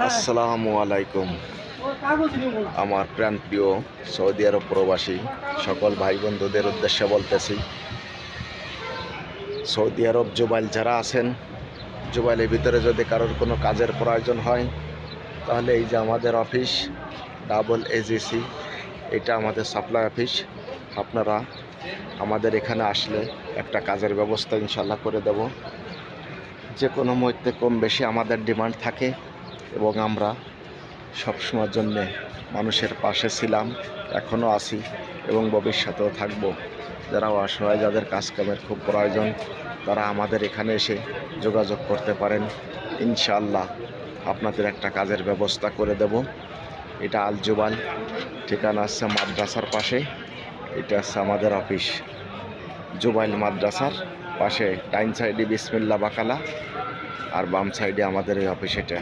আসসালামু আলাইকুম। আমার প্রাণপ্রিয় সৌদি আরব প্রবাসী সকল ভাই বন্ধুদের উদ্দেশ্যে বলতেছি, সৌদি আরব জুবাইল যারা আছেন, জুবাইলের ভিতরে যদি কারোর কোনো কাজের প্রয়োজন হয়, তাহলে এই যে আমাদের অফিস ডাবল এজিসি, এটা আমাদের সাপ্লাই অফিস। আপনারা আমাদের এখানে আসলে একটা কাজের ব্যবস্থা ইনশাল্লাহ করে দেব। যে কোনো মুহূর্তে কম বেশি আমাদের ডিমান্ড থাকে এবং আমরা সবসময়ের জন্যে মানুষের পাশে ছিলাম, এখনও আছি এবং ভবিষ্যতেও থাকব। যারা অসহায়, যাদের কাজকামের খুব প্রয়োজন, তারা আমাদের এখানে এসে যোগাযোগ করতে পারেন। ইনশাআল্লাহ আপনাদের একটা কাজের ব্যবস্থা করে দেব। এটা আল জুবাইল, ঠিকানা আছে মাদ্রাসার পাশে। এটা আছে আমাদের অফিস জুবাইল মাদ্রাসার পাশে, ডাইন সাইডে বিসমিল্লা বাকালা আর বাম সাইডে আমাদের এই অফিস। এটা